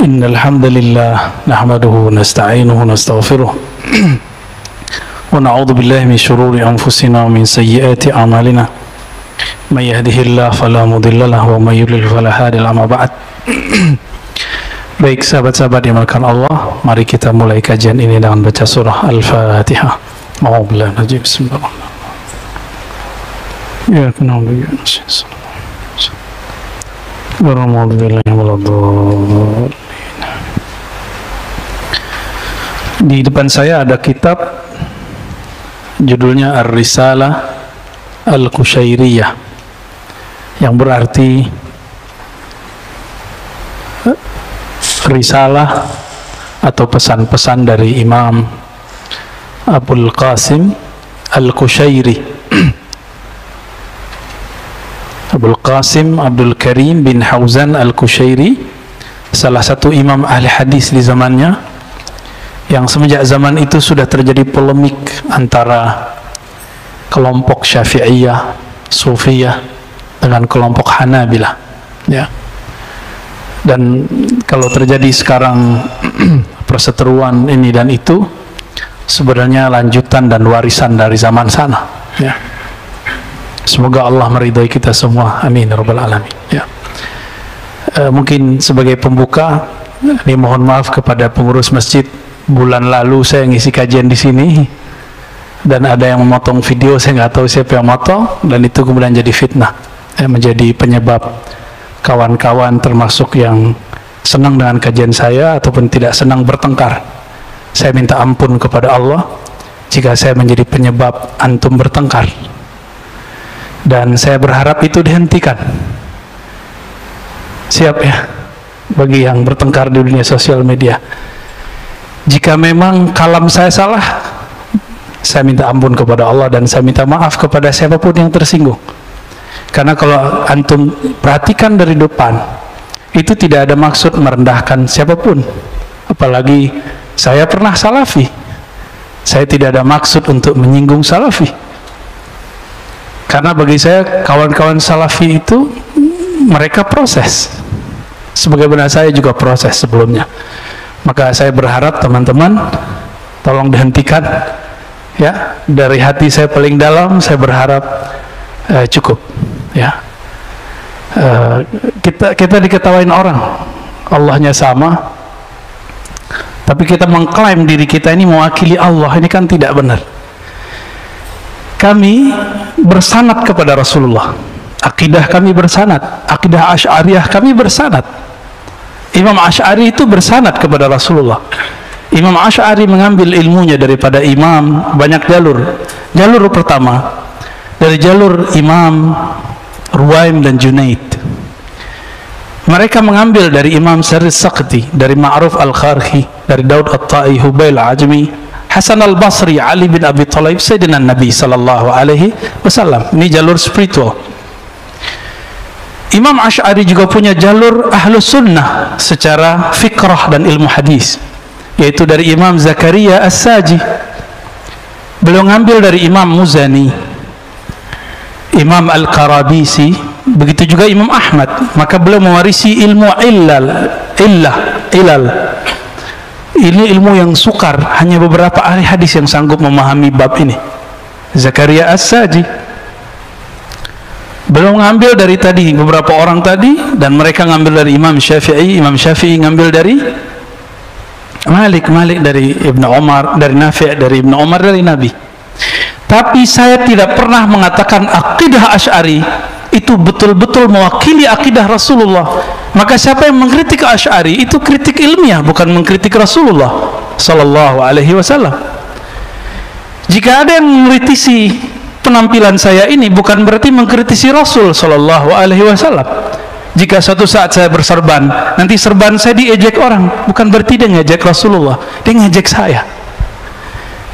Innal hamdalillah nahmaduhu wa nasta'inuhu wa nastaghfiruh wa na'udzu billahi min shururi anfusina wa min sayyiati a'malina may yahdihillahu fala mudilla lahu wa may yudlil fala hadiya lahu. Ba'd. Baik sahabat-sahabat yang dimuliakan Allah, mari kita mulai kajian ini dengan baca surah Al-Fatihah. A'udzubillahi minasy syaitonir rajim. Ya kenal ya Di depan saya ada kitab judulnya Ar-Risalah Al-Qushairiyah, yang berarti risalah atau pesan-pesan dari Imam Abul Qasim Al-Qushairi, Abul Qasim Abdul Karim bin Hauzan Al-Qushairi, salah satu imam ahli hadis di zamannya, yang semenjak zaman itu sudah terjadi polemik antara kelompok Syafi'iyah, Sufiyah dengan kelompok Hanabilah, ya. Dan kalau terjadi sekarang perseteruan ini dan itu sebenarnya lanjutan dan warisan dari zaman sana, ya. Semoga Allah meridhai kita semua, amin ya rabbal alamin, ya. Mungkin sebagai pembuka, ini mohon maaf kepada pengurus masjid, bulan lalu saya ngisi kajian di sini dan ada yang memotong video, saya nggak tahu siapa yang motong, dan itu kemudian jadi fitnah, menjadi penyebab kawan-kawan termasuk yang senang dengan kajian saya ataupun tidak senang bertengkar. Saya minta ampun kepada Allah jika saya menjadi penyebab antum bertengkar, dan saya berharap itu dihentikan. Siap ya, bagi yang bertengkar di dunia sosial media. Jika memang kalam saya salah, saya minta ampun kepada Allah dan saya minta maaf kepada siapapun yang tersinggung. Karena kalau antum perhatikan dari depan, itu tidak ada maksud merendahkan siapapun. Apalagi saya pernah salafi, saya tidak ada maksud untuk menyinggung salafi. Karena bagi saya kawan-kawan salafi itu mereka proses, sebagaimana saya juga proses sebelumnya. Maka saya berharap teman-teman tolong dihentikan, ya. Dari hati saya paling dalam saya berharap cukup, ya. Kita diketawain orang Allahnya sama, tapi kita mengklaim diri kita ini mewakili Allah, ini kan tidak benar. Kami bersanad kepada Rasulullah, akidah kami bersanad, akidah Asy'ariyah kami bersanad. Imam Asy'ari itu bersanad kepada Rasulullah. Imam Asy'ari mengambil ilmunya daripada imam, banyak jalur. Jalur pertama dari jalur Imam Ruwaim dan Junaid. Mereka mengambil dari Imam Sarid Saqti, dari Ma'ruf Al-Kharhi, dari Daud At-Tai, Hubail Ajmi, Hasan Al-Basri, Ali bin Abi Thalib, Sayyidina Nabi sallallahu alaihi wasallam. Ini jalur spiritual. Imam Asy'ari juga punya jalur Ahlus Sunnah secara fikrah dan ilmu hadis, yaitu dari Imam Zakaria As-Saji. Beliau ngambil dari Imam Muzani, Imam Al-Qarabisi, begitu juga Imam Ahmad. Maka beliau mewarisi ilmu ilal. Ini ilmu yang sukar, hanya beberapa ahli hadis yang sanggup memahami bab ini. Zakaria As-Saji belum ngambil dari tadi beberapa orang tadi, dan mereka ngambil dari Imam Syafi'i. Imam Syafi'i ngambil dari Malik dari Ibnu Umar, dari Nafi', dari Ibnu Umar, dari Nabi. Tapi saya tidak pernah mengatakan akidah Asy'ari itu betul-betul mewakili akidah Rasulullah. Maka siapa yang mengkritik Asy'ari itu kritik ilmiah, bukan mengkritik Rasulullah sallallahu alaihi wasallam. Jika ada yang mengkritisi penampilan saya ini, bukan berarti mengkritisi Rasul sallallahu alaihi wasallam. Jika suatu saat saya berserban, nanti serban saya diejek orang, bukan berarti dia ngejek Rasulullah, dia ngejek saya.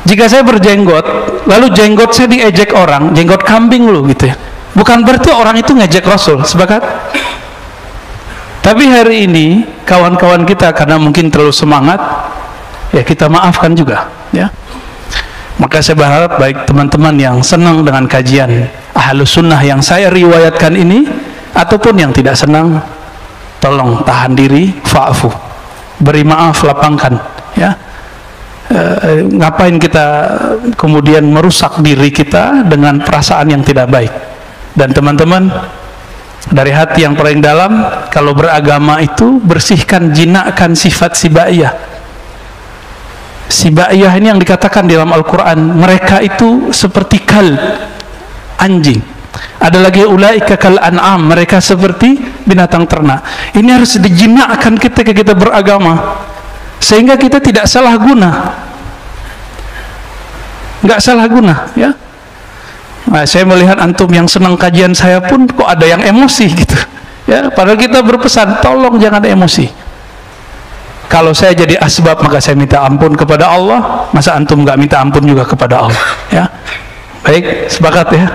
Jika saya berjenggot, lalu jenggot saya diejek orang, jenggot kambing lu gitu ya, bukan berarti orang itu ngejek Rasul. Sepakat? Tapi hari ini kawan-kawan kita karena mungkin terlalu semangat, ya kita maafkan juga, ya. Maka saya berharap baik teman-teman yang senang dengan kajian Ahlus Sunnah yang saya riwayatkan ini, ataupun yang tidak senang, tolong tahan diri, fa'fu, beri maaf, lapangkan, ya. Ngapain kita kemudian merusak diri kita dengan perasaan yang tidak baik. Dan teman-teman, dari hati yang paling dalam, kalau beragama itu bersihkan, jinakkan sifat sibaiyah. Sibaiyah ini yang dikatakan di dalam Al-Quran, mereka itu seperti kalb, anjing. Ada lagi ulaika kal an'am, mereka seperti binatang ternak. Ini harus dijinakkan ketika kita beragama, sehingga kita tidak salah guna, nggak salah guna, ya. Nah, saya melihat antum yang senang kajian saya pun kok ada yang emosi gitu, ya. Padahal kita berpesan, tolong jangan emosi. Kalau saya jadi asbab, maka saya minta ampun kepada Allah. Masa antum nggak minta ampun juga kepada Allah, ya? Baik, sepakat ya.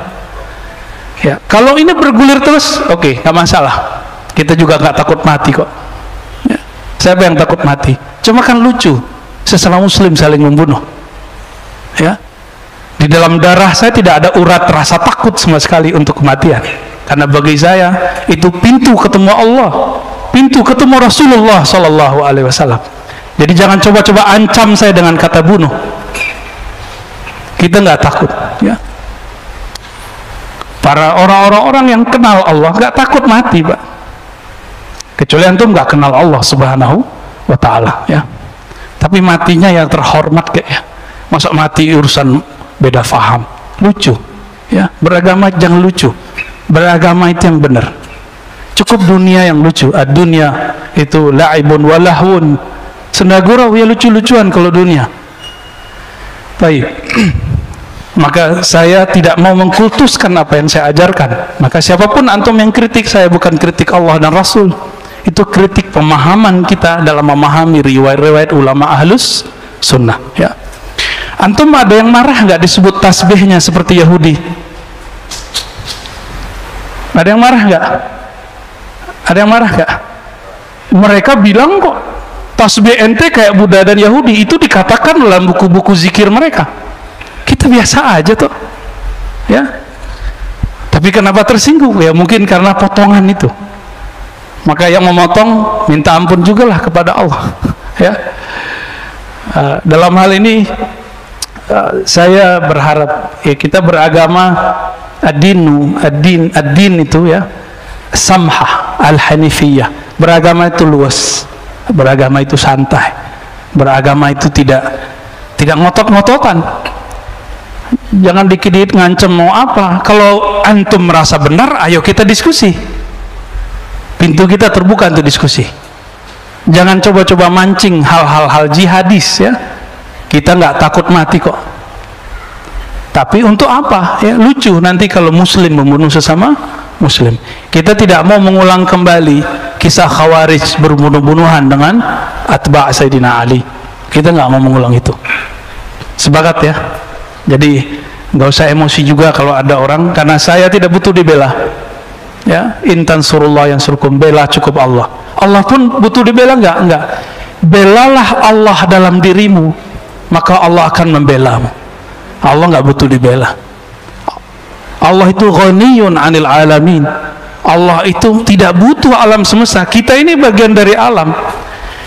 Ya, kalau ini bergulir terus, oke, nggak masalah. Kita juga nggak takut mati kok. Ya. Siapa yang takut mati? Cuma kan lucu, sesama muslim saling membunuh. Ya, di dalam darah saya tidak ada urat rasa takut sama sekali untuk kematian, karena bagi saya itu pintu ketemu Allah, pintu ketemu Rasulullah Sallallahu Alaihi Wasallam. Jadi jangan coba-coba ancam saya dengan kata bunuh. Kita nggak takut, ya. Para orang-orang yang kenal Allah nggak takut mati, Pak. Kecuali antum nggak kenal Allah Subhanahu wa Ta'ala, ya. Tapi matinya yang terhormat kayak, ya. Masa mati urusan beda faham, lucu, ya. Beragama jangan lucu, beragama itu yang benar. Cukup dunia yang lucu. Dunia itu la'ibun walahun, senda gurau, ya lucu-lucuan kalau dunia. Baik. Maka saya tidak mau mengkultuskan apa yang saya ajarkan. Maka siapapun antum yang kritik saya, bukan kritik Allah dan Rasul, itu kritik pemahaman kita dalam memahami riwayat-riwayat ulama ahlus sunnah, ya. Antum ada yang marah nggak disebut tasbihnya seperti Yahudi? Ada yang marah nggak? Ada yang marah nggak? Mereka bilang kok tasbih ente kayak Buddha dan Yahudi, itu dikatakan dalam buku-buku zikir mereka. Kita biasa aja tuh, ya. Tapi kenapa tersinggung? Ya mungkin karena potongan itu. Maka yang memotong minta ampun juga lah kepada Allah, ya. Dalam hal ini saya berharap, ya, kita beragama ad-din itu, ya, samhah al-hanifiyah. Beragama itu luas, beragama itu santai, beragama itu tidak ngotot-ngototan. Jangan dikit-dikit ngancem mau apa. Kalau antum merasa benar, ayo kita diskusi. Pintu kita terbuka untuk diskusi. Jangan coba-coba mancing hal-hal jihadis, ya. Kita nggak takut mati kok. Tapi untuk apa? Ya, lucu nanti kalau muslim membunuh sesama muslim. Kita tidak mau mengulang kembali kisah Khawarij berbunuh-bunuhan dengan atba' Sayyidina Ali. Kita nggak mau mengulang itu. Sepakat ya? Jadi nggak usah emosi juga kalau ada orang, karena saya tidak butuh dibela, ya. Intan surullah yang surkum, bela cukup Allah. Allah pun butuh dibela enggak. Belalah Allah dalam dirimu, maka Allah akan membelamu. Allah nggak butuh dibela. Allah itu ghaniyun 'anil alamin. Allah itu tidak butuh alam semesta. Kita ini bagian dari alam.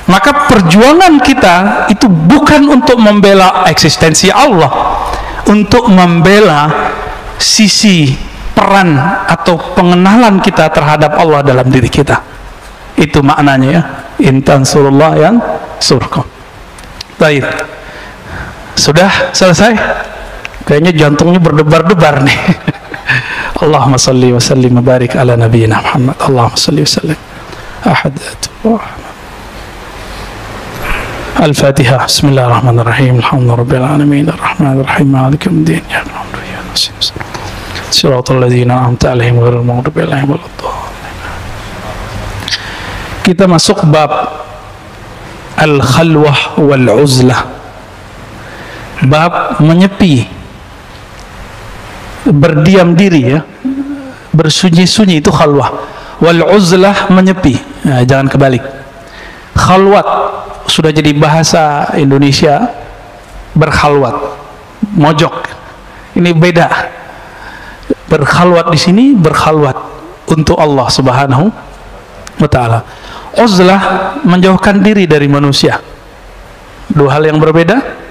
Maka perjuangan kita itu bukan untuk membela eksistensi Allah, untuk membela sisi peran atau pengenalan kita terhadap Allah dalam diri kita. Itu maknanya, ya. Intan surullah yang surkum. Baik, sudah selesai. Kayaknya jantungnya berdebar-debar nih. Allahumma salli wa sallim wa barik ala nabiyyina Muhammad. Allahumma salli wa sallim. Ahadullah. Al-Fatihah. Bismillahirrahmanirrahim. Alhamdulillahirabbil alamin. Arrahmanirrahim. Maliki yaumiddin. Ya Rabbi ya Nasir. Shiratal ladzina an'amta 'alaihim ghairil maghdubi 'alaihim waladdallin. Kita masuk bab al-khalwah wal 'uzlah. Bab menyepi, berdiam diri, ya. Bersunyi-sunyi itu khalwah. Wal 'uzlah menyepi. Nah, jangan kebalik. Khalwat sudah jadi bahasa Indonesia, berkhalwat, mojok. Ini beda. Berkhalwat di sini, berkhalwat untuk Allah Subhanahu wa Ta'ala. Uzlah menjauhkan diri dari manusia. Dua hal yang berbeda.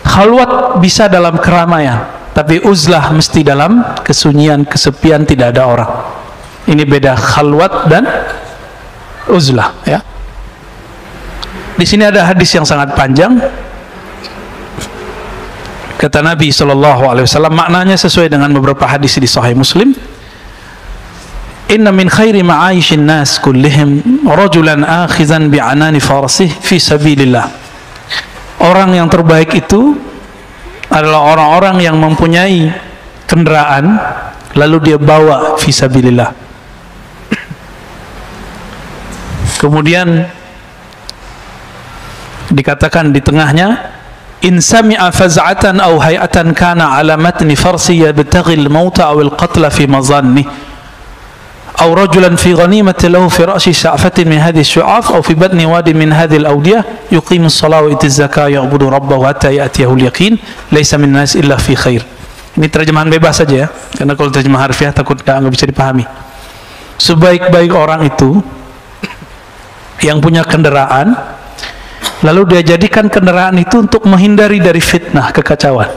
Khalwat bisa dalam keramaian, tapi uzlah mesti dalam kesunyian, kesepian, tidak ada orang. Ini beda khalwat dan uzlah, ya. Di sini ada hadis yang sangat panjang. Kata Nabi SAW, maknanya sesuai dengan beberapa hadis di Sahih Muslim. Inna min khairi ma'aishin nas kullihim rajulan akhizan bi'anani farasih fi sabilillah. Orang yang terbaik itu adalah orang-orang yang mempunyai kendaraan lalu dia bawa fi sabilillah. Kemudian dikatakan di tengahnya, in sami'a faz'atan aw hay'atan kana ala matni farsi yabtaghi al-mauta aw al-qatla fi mazanni aw rajulan fi ghanimati lahu fi ra'si sha'fatin min hadhihi ash-shu'af aw fi batni wadi min hadhihi al-awdiyah yuqimu as-salata wa yu'ti az-zakata ya'budu rabbahu hatta ya'tiyahu al-yaqin laysa min nas illa fi khair. Ini terjemahan bebas saja ya, karena kalau terjemah harfiah takut nggak bisa dipahami. Sebaik-baik orang itu yang punya kendaraan, lalu dia jadikan kendaraan itu untuk menghindari dari fitnah, kekacauan.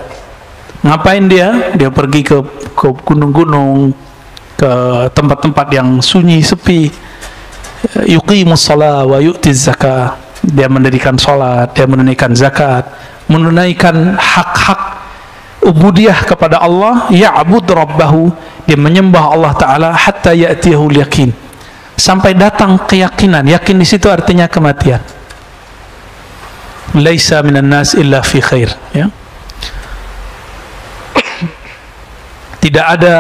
Ngapain dia? Dia pergi ke gunung-gunung, ke tempat-tempat yang sunyi, sepi. Yuqimus shalah wa yu'tiz zakah. Dia mendirikan salat, dia menunaikan zakat, menunaikan hak-hak ubudiyah kepada Allah, ya'bud rabbahu, dia menyembah Allah Ta'ala hatta ya'tiyahul yakin, sampai datang keyakinan. Yakin di situ artinya kematian. Laisa minan nas illa fi khair, ya. Tidak ada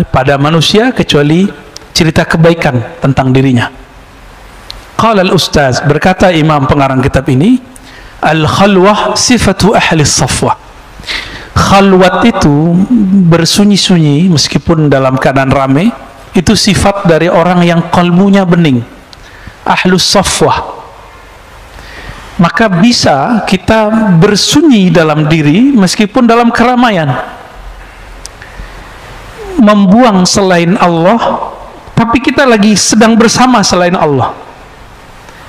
pada manusia kecuali cerita kebaikan tentang dirinya. Qala al-ustaz, berkata imam pengarang kitab ini, al-khalwah sifatu ahli safwah. Khalwat itu bersunyi-sunyi meskipun dalam keadaan ramai, itu sifat dari orang yang kalbunya bening, ahlus safwah. Maka bisa kita bersunyi dalam diri meskipun dalam keramaian, membuang selain Allah, tapi kita lagi sedang bersama selain Allah.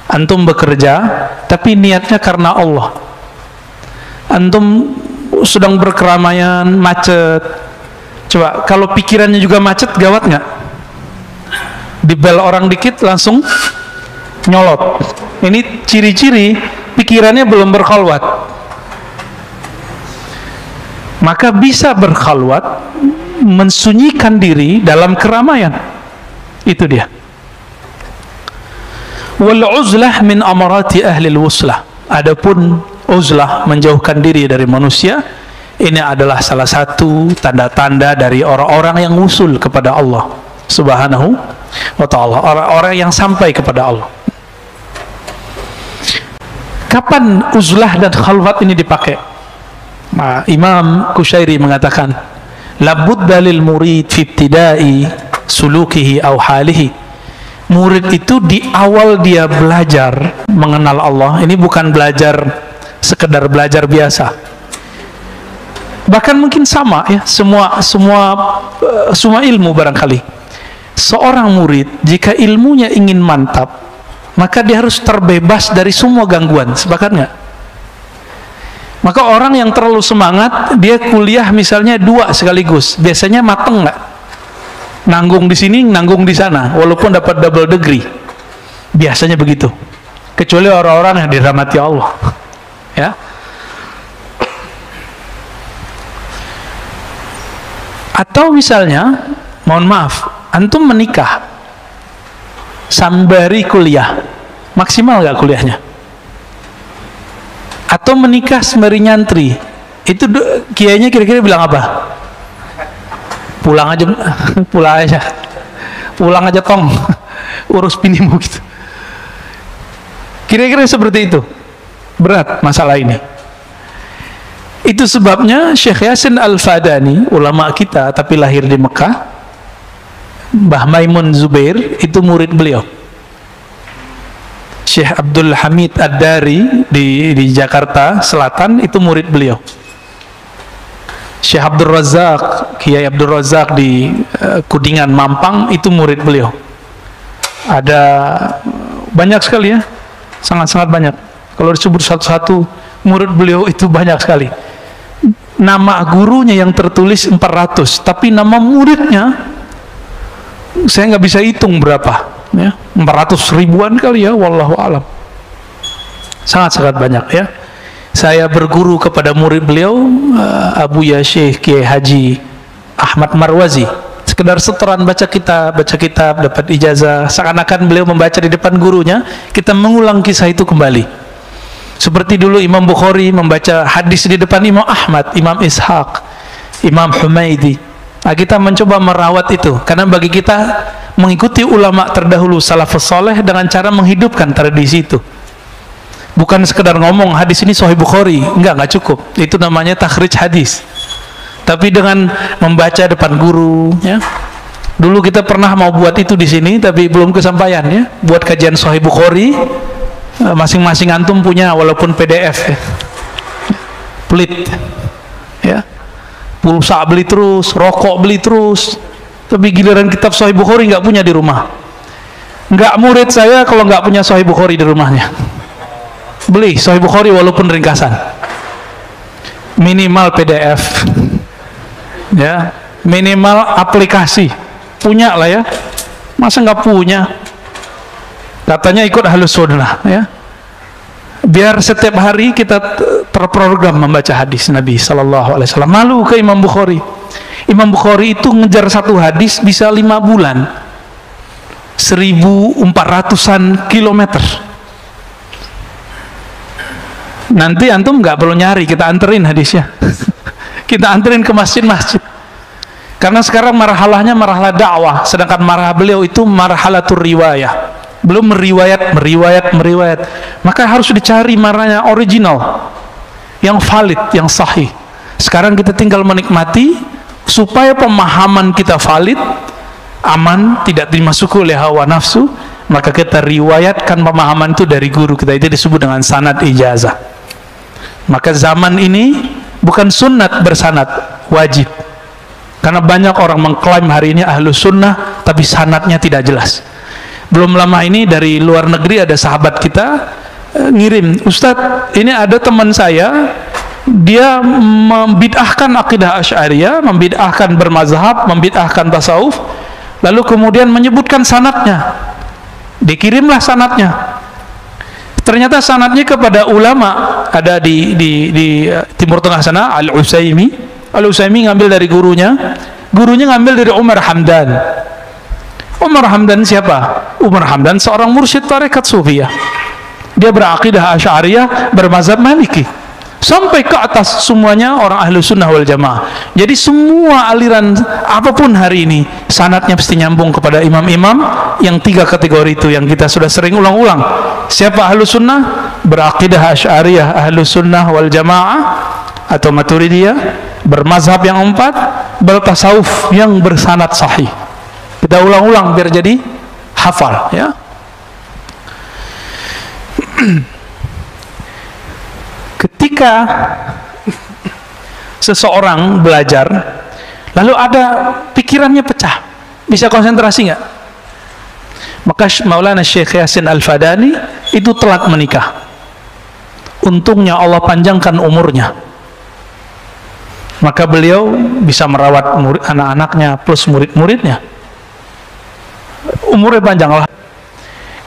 Antum bekerja tapi niatnya karena Allah. Antum sedang berkeramaian, macet. Coba kalau pikirannya juga macet, gawat nggak? Dibel orang dikit langsung nyolot. Ini ciri-ciri pikirannya belum berkhalwat. Maka bisa berkhalwat, mensunyikan diri dalam keramaian. Itu dia. Wal uzlah min amarati ahli al-wuslah. Adapun uzlah, menjauhkan diri dari manusia, ini adalah salah satu tanda-tanda dari orang-orang yang wusul kepada Allah Subhanahu wa ta'ala, orang-orang yang sampai kepada Allah. Kapan uzlah dan khalwat ini dipakai? Imam Kushairi mengatakan, labudda lil murid fi ibtidai sulukihi aw halihi. Murid itu di awal dia belajar mengenal Allah, ini bukan belajar sekedar belajar biasa. Bahkan mungkin sama ya, semua ilmu barangkali. Seorang murid jika ilmunya ingin mantap, maka dia harus terbebas dari semua gangguan. Sepakat nggak? Maka orang yang terlalu semangat, dia kuliah misalnya 2 sekaligus, biasanya mateng nggak? Nanggung di sini, nanggung di sana, walaupun dapat double degree. Biasanya begitu. Kecuali orang-orang yang dirahmati Allah. Ya. Atau misalnya, mohon maaf, antum menikah sambari kuliah, maksimal nggak kuliahnya? Atau menikah sembari nyantri, itu kiainya kira-kira bilang apa? Pulang aja tong, urus binimu gitu. Kira-kira seperti itu. Berat masalah ini. Itu sebabnya Syekh Yasin Al-Fadani, ulama kita tapi lahir di Mekah, Mbah Maimun Zubair itu murid beliau. Syekh Abdul Hamid Ad-Dari di Jakarta Selatan itu murid beliau. Syekh Abdul Razak, Kiai Abdul Razak di Kudingan Mampang itu murid beliau. Ada banyak sekali ya, sangat-sangat banyak. Kalau disebut satu-satu murid beliau itu banyak sekali. Nama gurunya yang tertulis 400, tapi nama muridnya saya nggak bisa hitung berapa ya, 400 ribuan kali ya, wallahu alam. Sangat-sangat banyak ya. Saya berguru kepada murid beliau, Abu ya Syekh Kiai Haji Ahmad Marwazi. Sekedar setoran baca kitab, dapat ijazah, seakan-akan beliau membaca di depan gurunya, kita mengulang kisah itu kembali. Seperti dulu Imam Bukhari membaca hadis di depan Imam Ahmad, Imam Ishaq, Imam Humaidi. Nah, kita mencoba merawat itu, karena bagi kita mengikuti ulama terdahulu salafus saleh dengan cara menghidupkan tradisi itu. Bukan sekedar ngomong hadis ini Sahih Bukhari, enggak cukup. Itu namanya takhrij hadis. Tapi dengan membaca depan guru, ya. Dulu kita pernah mau buat itu di sini, tapi belum kesampaian ya. Buat kajian Sahih Bukhari, masing-masing antum punya walaupun PDF ya. Pelit ya. Pulsa beli terus, rokok beli terus. Tapi giliran kitab Sahih Bukhari nggak punya di rumah. Nggak murid saya kalau nggak punya Sahih Bukhari di rumahnya. Beli Sahih Bukhari walaupun ringkasan. Minimal PDF. Ya, minimal aplikasi. Punya lah ya. Masa nggak punya? Katanya ikut Ahlus Sunnah ya. Biar setiap hari kita terprogram membaca hadis Nabi sallallahu alaihi wasallam. Malu ke Imam Bukhari. Imam Bukhari itu ngejar satu hadis bisa 5 bulan. 1400-an kilometer. Nanti antum nggak perlu nyari, kita anterin hadisnya. Kita anterin ke masjid-masjid. Karena sekarang marhalahnya marhalah dakwah, sedangkan marhalah beliau itu marhalatur riwayah. Belum meriwayat. Maka harus dicari marahnya original, yang valid, yang sahih. Sekarang kita tinggal menikmati supaya pemahaman kita valid, aman, tidak dimasuki oleh hawa nafsu. Maka kita riwayatkan pemahaman itu dari guru kita. Itu disebut dengan sanad ijazah. Maka zaman ini bukan sunnat bersanad, wajib. Karena banyak orang mengklaim hari ini ahlu sunnah, tapi sanadnya tidak jelas. Belum lama ini dari luar negeri ada sahabat kita ngirim, Ustadz, ini ada teman saya, dia membid'ahkan akidah Asy'ariyah, membid'ahkan bermazhab, membid'ahkan tasawuf, lalu kemudian menyebutkan sanadnya. Dikirimlah sanadnya. Ternyata sanadnya kepada ulama, ada di Timur Tengah sana, Al-Utsaimin ngambil dari gurunya ngambil dari Umar Hamdan. Umar Hamdan siapa? Umar Hamdan seorang mursyid tarekat Sufiyah. Dia berakidah Asy'ariyah, bermazhab Maliki. Sampai ke atas semuanya orang ahlu sunnah wal jamaah. Jadi semua aliran apapun hari ini, sanadnya pasti nyambung kepada imam-imam yang 3 kategori itu yang kita sudah sering ulang-ulang. Siapa ahlu sunnah? Berakidah Asy'ariyah, ahlu sunnah wal jamaah atau Maturidiyah, bermazhab yang 4, bertasawuf yang bersanad sahih. Kita ulang-ulang biar jadi hafal ya. Ketika seseorang belajar lalu ada pikirannya pecah, bisa konsentrasi nggak? Maka Maulana Syekh Yasin Al-Fadani itu telat menikah. Untungnya Allah panjangkan umurnya, maka beliau bisa merawat anak-anaknya plus murid-muridnya. Umurnya panjang lah.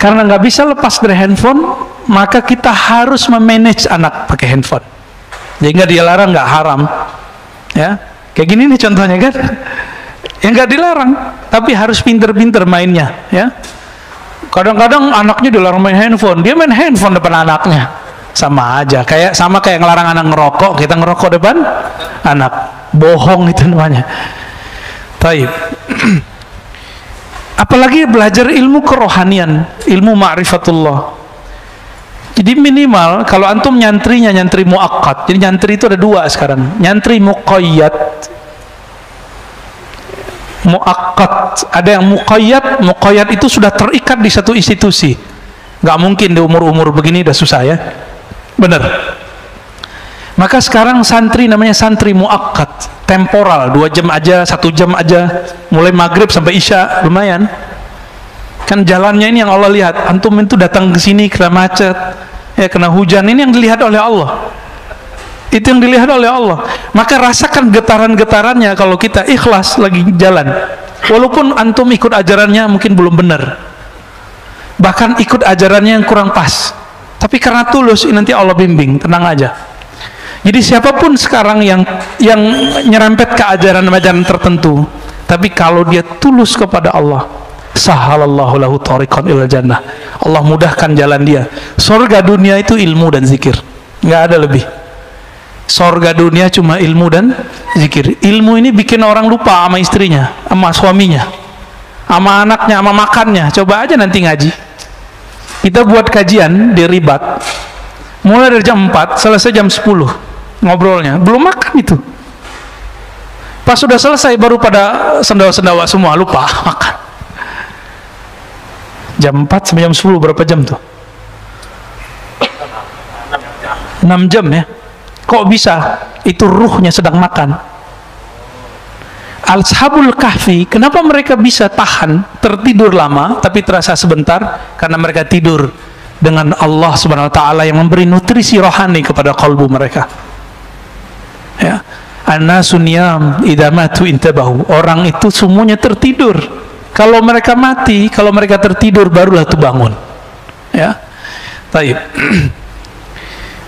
Karena nggak bisa lepas dari handphone, maka kita harus memanage anak pakai handphone. Jadi nggak dilarang, nggak haram, ya. Kayak gini nih contohnya kan, yang nggak dilarang, tapi harus pinter-pinter mainnya, ya. Kadang-kadang anaknya dilarang main handphone, dia main handphone depan anaknya, sama aja. Sama kayak ngelarang anak ngerokok, kita ngerokok depan anak, bohong itu namanya. Taib. Apalagi belajar ilmu kerohanian, ilmu ma'rifatullah. Jadi minimal kalau antum nyantrinya nyantri muakkad. Jadi nyantri itu ada 2 sekarang. Nyantri muqayyad, muakkad. Ada yang muqayyad itu sudah terikat di satu institusi. Nggak mungkin di umur-umur begini udah susah ya. Bener. Maka sekarang santri namanya santri muakkad, temporal, 2 jam aja, 1 jam aja, mulai maghrib sampai isya, lumayan. Kan jalannya ini yang Allah lihat. Antum itu datang ke sini kena macet, ya kena hujan, ini yang dilihat oleh Allah. Itu yang dilihat oleh Allah. Maka rasakan getaran-getarannya kalau kita ikhlas lagi jalan. Walaupun antum ikut ajarannya mungkin belum benar, bahkan ikut ajarannya yang kurang pas, tapi karena tulus nanti Allah bimbing, tenang aja. Jadi siapapun sekarang yang nyerempet ke ajaran-ajaran tertentu, tapi kalau dia tulus kepada Allah, sahalallahu lahu tariqan ilal jannah, Allah mudahkan jalan dia. Surga dunia itu ilmu dan zikir, nggak ada lebih. Surga dunia cuma ilmu dan zikir. Ilmu ini bikin orang lupa sama istrinya, sama suaminya, sama anaknya, sama makannya. Coba aja nanti ngaji. Kita buat kajian di Ribat, mulai dari jam 4 selesai jam 10 ngobrolnya, belum makan itu. Pas sudah selesai baru pada sendawa-sendawa semua, lupa makan. Jam 4 sampai jam 10 berapa jam tuh? 6 jam ya. Kok bisa? Itu ruhnya sedang makan. Ashabul Kahfi, kenapa mereka bisa tahan tertidur lama tapi terasa sebentar? Karena mereka tidur dengan Allah Subhanahu wa taala yang memberi nutrisi rohani kepada kalbu mereka. Ya. An-nasu niyam idza matu intabahu. Orang itu semuanya tertidur. Kalau mereka mati, kalau mereka tertidur barulah tuh bangun. Ya. Baik.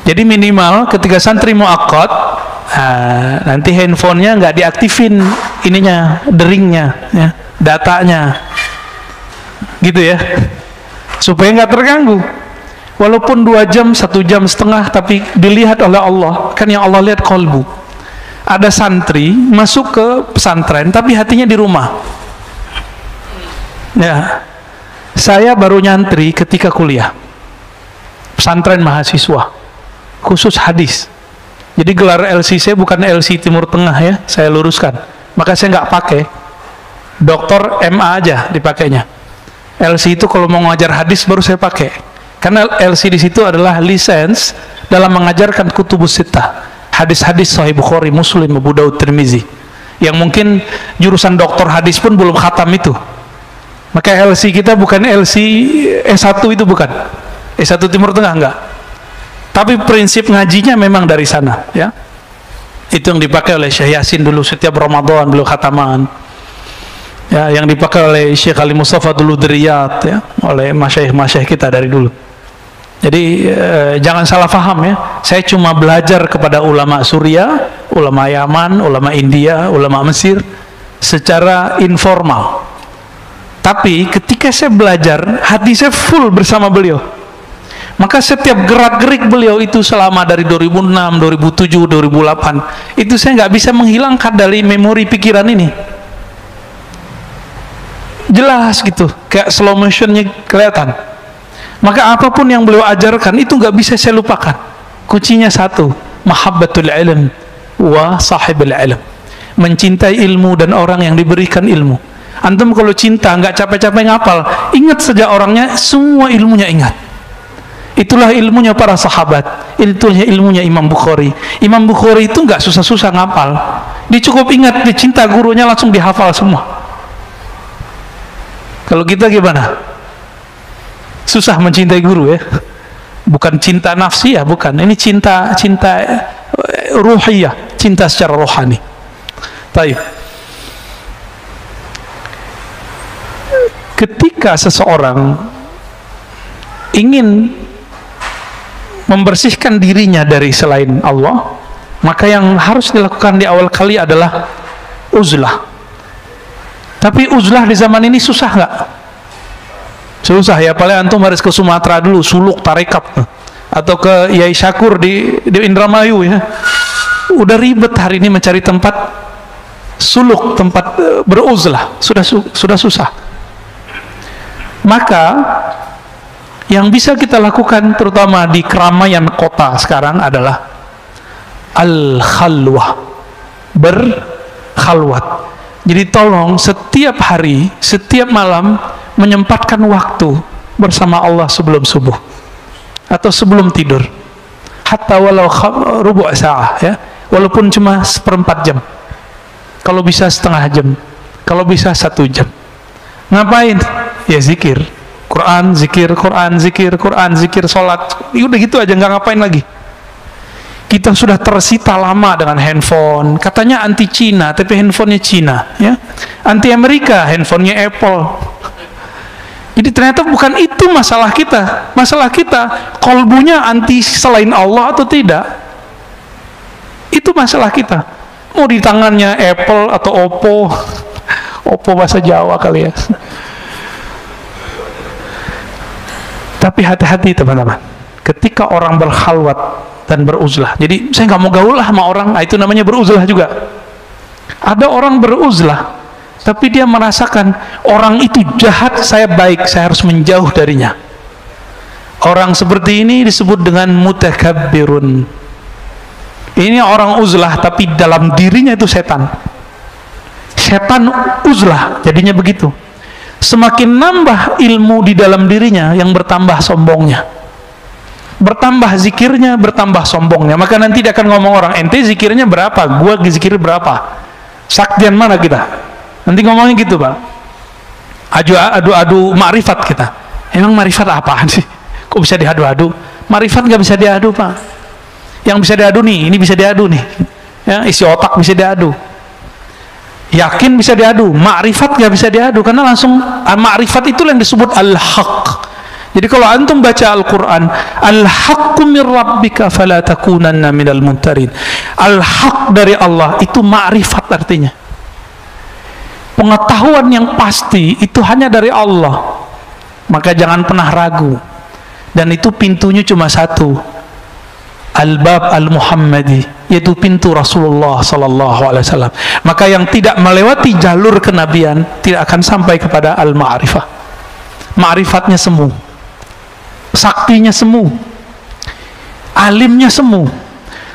Jadi minimal ketika santri muakkad, nanti handphonenya nggak diaktifin ininya, deringnya, ya, datanya, gitu ya, supaya nggak terganggu. Walaupun 2 jam, 1 jam setengah, tapi dilihat oleh Allah. Kan yang Allah lihat kolbu. Ada santri masuk ke pesantren, tapi hatinya di rumah. Ya, saya baru nyantri ketika kuliah, pesantren mahasiswa. Khusus hadis. Jadi gelar LC saya bukan LC Timur Tengah ya, saya luruskan. Maka saya nggak pakai doktor MA aja dipakainya. LC itu kalau mau ngajar hadis baru saya pakai. Karena LC di situ adalah lisens dalam mengajarkan kutubus sittah, hadis-hadis Sahih Bukhari, Muslim, Abu Daud, Tirmizi. Yang mungkin jurusan doktor hadis pun belum khatam itu. Maka LC kita bukan LC S1 itu, bukan S1 Timur Tengah, enggak. Tapi prinsip ngajinya memang dari sana, ya. Itu yang dipakai oleh Syekh Yasin dulu setiap Ramadan beliau khataman. Ya, yang dipakai oleh Syekh Ali Mustafa dulu di Riyadh, ya, oleh masyayikh kita dari dulu. Jadi jangan salah paham ya. Saya cuma belajar kepada ulama Suriah, ulama Yaman, ulama India, ulama Mesir secara informal. Tapi ketika saya belajar, hati saya full bersama beliau. Maka setiap gerak-gerik beliau itu selama dari 2006, 2007, 2008, itu saya nggak bisa menghilangkan dari memori pikiran ini. Jelas gitu, kayak slow motionnya kelihatan. Maka apapun yang beliau ajarkan itu nggak bisa saya lupakan. Kuncinya satu, mahabbatul ilm wa sahibul ilm. Mencintai ilmu dan orang yang diberikan ilmu. Antum kalau cinta nggak capek-capek ngapal, ingat saja orangnya, semua ilmunya ingat. Itulah ilmunya para sahabat, itulah ilmunya Imam Bukhari. Imam Bukhari itu nggak susah-susah ngapal, dia cukup ingat, dia cinta gurunya langsung dihafal semua. Kalau kita gimana? Susah mencintai guru ya, bukan cinta nafsi ya, bukan. Ini cinta ruhiyah, cinta secara rohani. Baik. Ketika seseorang ingin membersihkan dirinya dari selain Allah, maka yang harus dilakukan di awal kali adalah uzlah. Tapi uzlah di zaman ini susah nggak? Susah ya, paling antum harus ke Sumatera dulu, suluk tarekat, atau ke Yai Syakur di Indramayu ya. Udah ribet hari ini mencari tempat suluk, tempat beruzlah, sudah susah. Maka yang bisa kita lakukan terutama di keramaian kota sekarang adalah al-khalwah, berkhalwat. Jadi tolong setiap hari, setiap malam menyempatkan waktu bersama Allah sebelum subuh atau sebelum tidur, hatta walau rubu' sa'ah ya, walaupun cuma 1/4 jam, kalau bisa setengah jam, kalau bisa 1 jam. Ngapain? Ya zikir. Quran, zikir, Quran, zikir, Quran, zikir, sholat. Udah gitu aja, nggak ngapain lagi. Kita sudah tersita lama dengan handphone. Katanya anti Cina, tapi handphonenya Cina, ya. Anti Amerika, handphonenya Apple. Jadi ternyata bukan itu masalah kita. Masalah kita, kolbunya anti selain Allah atau tidak. Itu masalah kita. Mau di tangannya Apple atau Oppo. Oppo bahasa Jawa kali ya. Tapi hati-hati teman-teman. Ketika orang berkhalwat dan beruzlah. Jadi saya nggak mau gaul lah sama orang. Nah, itu namanya beruzlah juga. Ada orang beruzlah, tapi dia merasakan orang itu jahat, saya baik, saya harus menjauh darinya. Orang seperti ini disebut dengan mutakabbirun. Ini orang uzlah, tapi dalam dirinya itu setan. Setan uzlah, jadinya begitu. Semakin nambah ilmu di dalam dirinya, yang bertambah sombongnya. Bertambah zikirnya, bertambah sombongnya. Maka nanti dia akan ngomong orang, ente zikirnya berapa? Gua zikir berapa? Saktian mana kita? Nanti ngomongnya gitu, Pak. Adu-adu makrifat kita. Emang makrifat apaan sih? Kok bisa diadu-adu? Makrifat nggak bisa diadu, Pak. Yang bisa diadu nih, ini bisa diadu nih. Ya, isi otak bisa diadu. Yakin bisa diadu, makrifat nggak bisa diadu, karena langsung makrifat itu yang disebut al-haq. Jadi kalau antum baca Al-Quran, al-haqqu min rabbika fala takunanna minal mumtarin. Al-haq dari Allah itu makrifat artinya. Pengetahuan yang pasti itu hanya dari Allah. Maka jangan pernah ragu. Dan itu pintunya cuma satu. Al-bab al-Muhammadi, yaitu pintu Rasulullah sallallahu alaihi wasallam. Maka yang tidak melewati jalur kenabian tidak akan sampai kepada al-ma'rifah. Ma'rifatnya semu, saktinya semu, alimnya semu.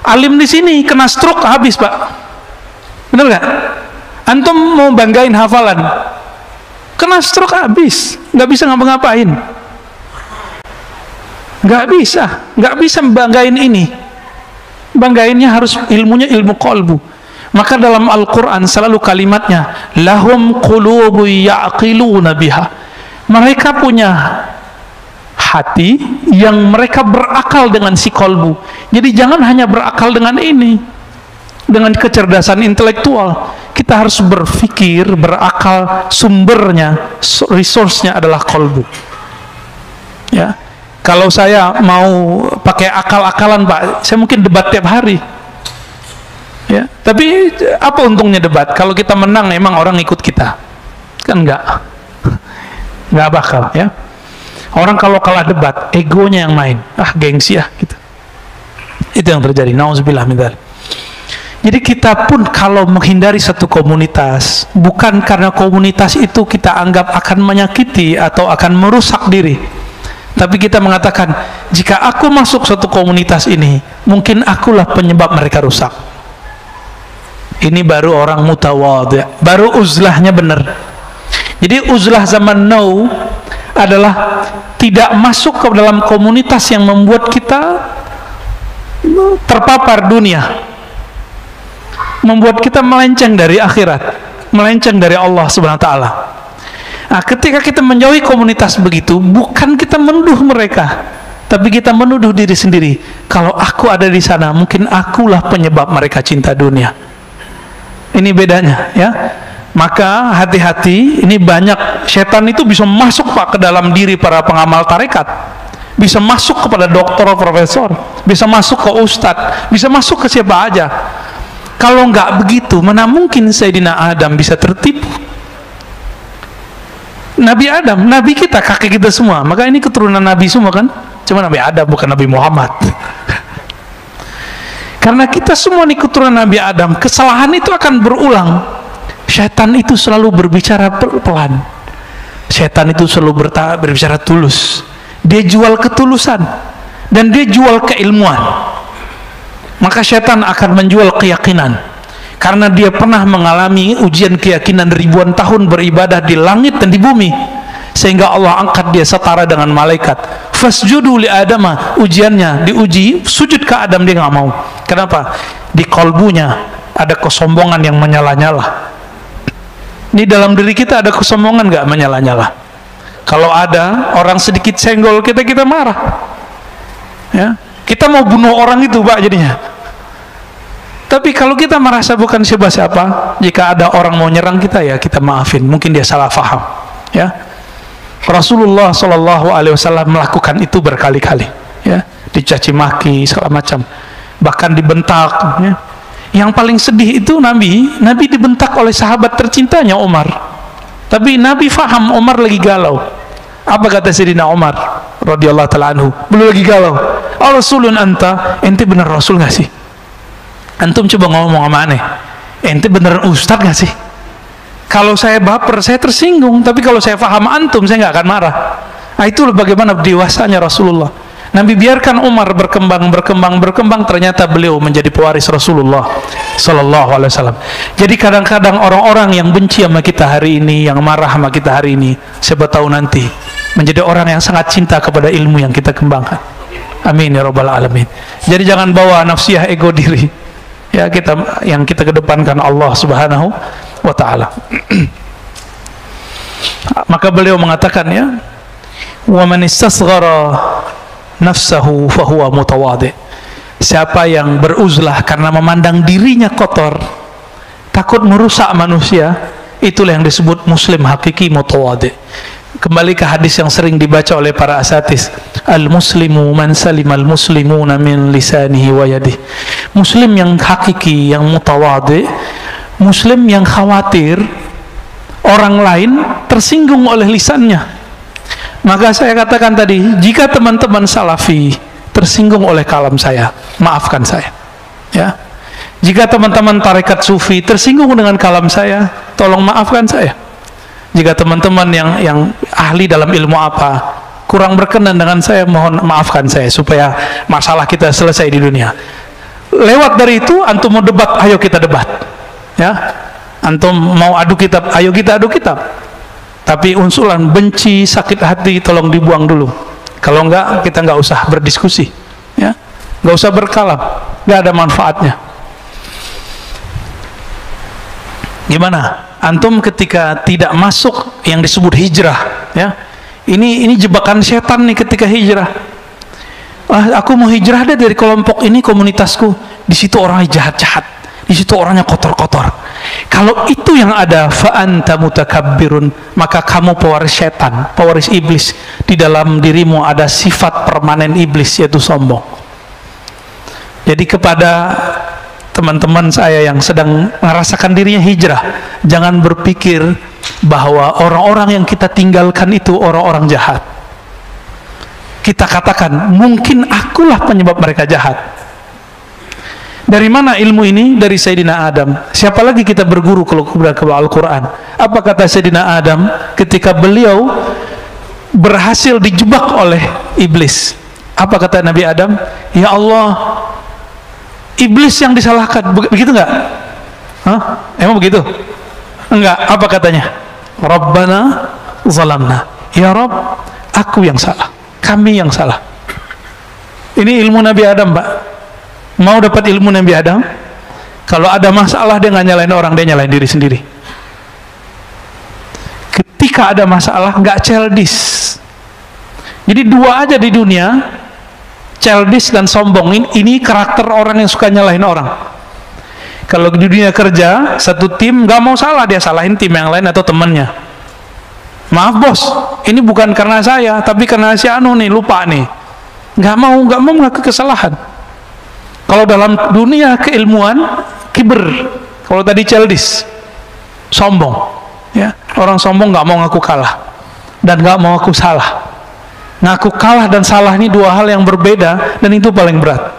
Alim di sini kena stroke habis, Pak. Benar nggak? Antum mau banggain hafalan, kena stroke habis, nggak bisa ngapa-ngapain. Nggak bisa banggain ini. Banggainnya harus ilmunya ilmu qalbu. Maka dalam Al-Quran selalu kalimatnya, lahum qulubu ya'qiluna biha. Mereka punya hati yang mereka berakal dengan si qalbu. Jadi jangan hanya berakal dengan ini, dengan kecerdasan intelektual. Kita harus berpikir, berakal, sumbernya, resource-nya adalah qalbu. Ya. Kalau saya mau pakai akal-akalan, Pak, saya mungkin debat tiap hari. Ya, tapi apa untungnya debat? Kalau kita menang, emang orang ikut kita? Kan enggak. Enggak bakal, ya. Orang kalau kalah debat, egonya yang main. Ah, gengsi ya, gitu. Itu yang terjadi. Nauzubillah min dzalik. Jadi kita pun kalau menghindari satu komunitas, bukan karena komunitas itu kita anggap akan menyakiti atau akan merusak diri. Tapi kita mengatakan, jika aku masuk suatu komunitas ini, mungkin akulah penyebab mereka rusak. Ini baru orang mutawadhi, baru uzlahnya benar. Jadi uzlah zaman now adalah tidak masuk ke dalam komunitas yang membuat kita terpapar dunia, membuat kita melenceng dari akhirat, melenceng dari Allah Subhanahu wa ta'ala. Nah, ketika kita menjauhi komunitas begitu, bukan kita menuduh mereka, tapi kita menuduh diri sendiri. Kalau aku ada di sana, mungkin akulah penyebab mereka cinta dunia. Ini bedanya, ya. Maka hati-hati, ini banyak setan itu bisa masuk, Pak, ke dalam diri para pengamal tarekat. Bisa masuk kepada dokter, profesor, bisa masuk ke ustadz, bisa masuk ke siapa aja. Kalau nggak begitu, mana mungkin Sayyidina Adam bisa tertipu? Nabi Adam, Nabi kita, kakek kita semua. Maka ini keturunan Nabi semua kan? Cuma Nabi Adam, bukan Nabi Muhammad. Karena kita semua ini keturunan Nabi Adam, kesalahan itu akan berulang. Syaitan itu selalu berbicara pelan. Syaitan itu selalu berbicara tulus. Dia jual ketulusan. Dan dia jual keilmuan. Maka syaitan akan menjual keyakinan. Karena dia pernah mengalami ujian keyakinan ribuan tahun beribadah di langit dan di bumi, sehingga Allah angkat dia setara dengan malaikat. Fasjudu li Adama, ujiannya diuji sujud ke Adam, dia nggak mau. Kenapa? Di kolbunya ada kesombongan yang menyala-nyala. Ini dalam diri kita ada kesombongan nggak menyala-nyala? Kalau ada orang sedikit senggol kita, kita marah. Ya, kita mau bunuh orang itu, Pak, jadinya. Tapi kalau kita merasa bukan siapa-siapa, jika ada orang mau nyerang kita, ya kita maafin. Mungkin dia salah faham. Ya, Rasulullah SAW melakukan itu berkali-kali. Ya, dicaci maki segala macam, bahkan dibentak. Ya. Yang paling sedih itu Nabi dibentak oleh sahabat tercintanya Umar. Tapi Nabi faham Umar lagi galau. Apa kata Sayyidina Umar radhiyallahu ta'ala anhu? Beliau lagi galau. Rasulun anta, ente bener Rasul nggak sih? Antum coba ngomong sama aneh. Ente beneran Ustadz nggak sih? Kalau saya baper, saya tersinggung. Tapi kalau saya faham antum, saya nggak akan marah. Nah, itulah bagaimana dewasanya Rasulullah. Nabi biarkan Umar berkembang, ternyata beliau menjadi pewaris Rasulullah Sallallahu Alaihi Wasallam. Jadi kadang-kadang orang-orang yang benci sama kita hari ini, yang marah sama kita hari ini, siapa tahu nanti menjadi orang yang sangat cinta kepada ilmu yang kita kembangkan. Amin ya Rabbal Alamin. Jadi jangan bawa nafsiyah ego diri. Ya, yang kita kedepankan Allah Subhanahu wa Ta'ala. Maka beliau mengatakan, ya, wa man istasghara nafsahu fahuwa mutawadhi. Siapa yang beruzlah karena memandang dirinya kotor, takut merusak manusia, itulah yang disebut muslim hakiki mutawadhi. Kembali ke hadis yang sering dibaca oleh para asatis, al-muslimu man salimal muslimuna min lisanihi wa yadihi. Muslim yang hakiki, yang mutawadhi, muslim yang khawatir orang lain tersinggung oleh lisannya. Maka saya katakan tadi, jika teman-teman salafi tersinggung oleh kalam saya, maafkan saya. Ya. Jika teman-teman tarekat sufi tersinggung dengan kalam saya, tolong maafkan saya. Jika teman-teman yang ahli dalam ilmu apa kurang berkenan dengan saya, mohon maafkan saya supaya masalah kita selesai di dunia. Lewat dari itu, antum mau debat, ayo kita debat. Ya. Antum mau adu kitab, ayo kita adu kitab. Tapi unsuran benci, sakit hati, tolong dibuang dulu. Kalau enggak, kita enggak usah berdiskusi, ya, enggak usah berkalam, enggak ada manfaatnya. Gimana? Antum ketika tidak masuk yang disebut hijrah, ya, ini jebakan setan nih ketika hijrah. Aku mau hijrah deh dari kelompok ini, komunitasku. Di situ orangnya jahat-jahat. Di situ orangnya kotor-kotor. Kalau itu yang ada, fa anta mutakabbirun, maka kamu pewaris setan, pewaris iblis. Di dalam dirimu ada sifat permanen iblis, yaitu sombong. Jadi kepada teman-teman saya yang sedang merasakan dirinya hijrah, jangan berpikir bahwa orang-orang yang kita tinggalkan itu orang-orang jahat. Kita katakan, mungkin akulah penyebab mereka jahat. Dari mana ilmu ini? Dari Sayyidina Adam. Siapa lagi kita berguru kalau ke Al-Quran? Apa kata Sayyidina Adam ketika beliau berhasil dijebak oleh iblis? Apa kata Nabi Adam? Ya Allah, iblis yang disalahkan. Begitu enggak? Hah? Emang begitu? Enggak. Apa katanya? Rabbana zalamna. Ya Rabb, aku yang salah, kami yang salah. Ini ilmu Nabi Adam, Pak. Mau dapat ilmu Nabi Adam? Kalau ada masalah, dia nggak nyalain orang, dia nyalain diri sendiri. Ketika ada masalah, nggak childish. Jadi dua aja di dunia, childish dan sombong. Ini karakter orang yang suka nyalahin orang. Kalau di dunia kerja, satu tim nggak mau salah, dia salahin tim yang lain atau temannya. Maaf bos, ini bukan karena saya, tapi karena si Anu nih, lupa nih. Nggak mau mengaku kesalahan. Kalau dalam dunia keilmuan, kiber. Kalau tadi childish, sombong. Ya, orang sombong nggak mau ngaku kalah dan nggak mau ngaku salah. Ngaku kalah dan salah ini dua hal yang berbeda, dan itu paling berat.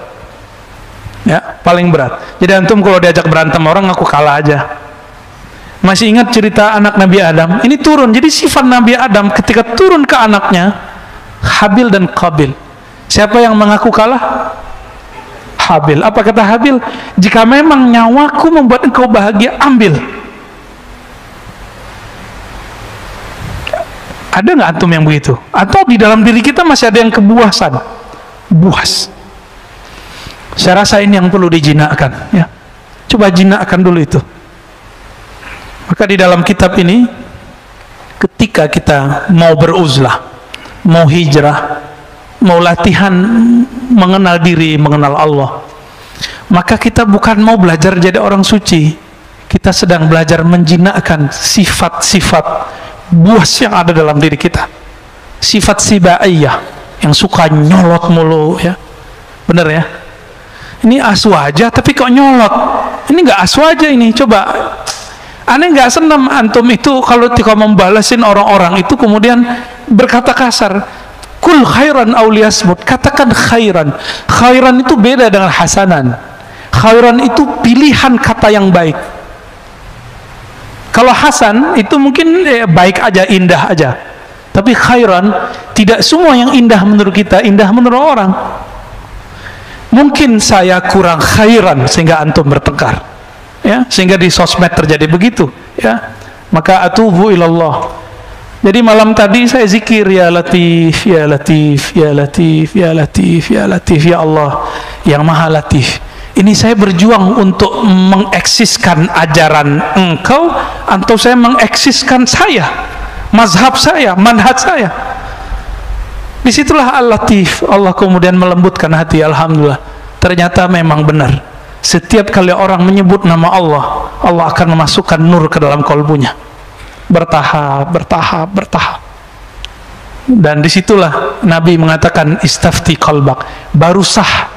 Ya, paling berat. Jadi antum kalau diajak berantem orang ngaku kalah aja. Masih ingat cerita anak Nabi Adam? Ini turun. Jadi sifat Nabi Adam ketika turun ke anaknya, Habil dan Qabil. Siapa yang mengaku kalah? Habil. Apa kata Habil? Jika memang nyawaku membuat engkau bahagia, ambil. Ada nggak antum yang begitu? Atau di dalam diri kita masih ada yang kebuasan? Buas. Saya rasa ini yang perlu dijinakkan. Ya. Coba jinakkan dulu itu. Maka di dalam kitab ini, ketika kita mau beruzlah, mau hijrah, mau latihan mengenal diri, mengenal Allah, maka kita bukan mau belajar jadi orang suci, kita sedang belajar menjinakkan sifat-sifat buas yang ada dalam diri kita. Sifat sibaiyah, yang suka nyolot mulu, ya. Bener ya? Ini asu aja tapi kok nyolot. Ini nggak asu aja ini, coba. Aneh nggak senam antum itu kalau membalasin orang-orang itu kemudian berkata kasar. Kul khairan auliyasmut, katakan khairan. Khairan itu beda dengan hasanan. Khairan itu pilihan kata yang baik. Kalau hasan itu mungkin baik aja, indah aja. Tapi khairan, tidak semua yang indah menurut kita indah menurut orang. Mungkin saya kurang khairan sehingga antum bertengkar, ya, sehingga di sosmed terjadi begitu, ya. Maka atubu ilallah. Jadi malam tadi saya zikir, ya Latif, ya Latif, ya Latif, ya Latif, ya Latif, ya Allah yang Maha Latif. Ini saya berjuang untuk mengeksiskan ajaran engkau, atau saya mengeksiskan saya, mazhab saya, manhaj saya. Disitulah Al-Latif, Allah kemudian melembutkan hati. Alhamdulillah, ternyata memang benar, setiap kali orang menyebut nama Allah, Allah akan memasukkan nur ke dalam kolbunya, bertahap, bertahap, bertahap. Dan disitulah Nabi mengatakan istafti qalbak, baru sah,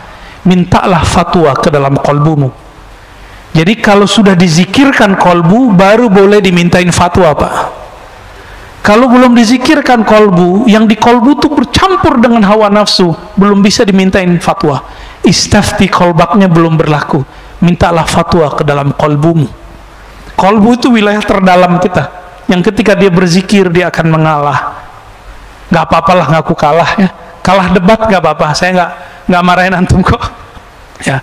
mintalah fatwa ke dalam kolbumu. Jadi kalau sudah dizikirkan kolbu, baru boleh dimintain fatwa, Pak. Kalau belum dizikirkan kolbu, yang di kolbu itu bercampur dengan hawa nafsu, belum bisa dimintain fatwa. Istafti kolbaknya belum berlaku, mintalah fatwa ke dalam kolbumu. Kolbu itu wilayah terdalam kita, yang ketika dia berzikir dia akan mengalah. Gak apa-apalah ngaku kalah, ya. Kalah debat gak apa-apa, saya nggak marahin antum kok, ya.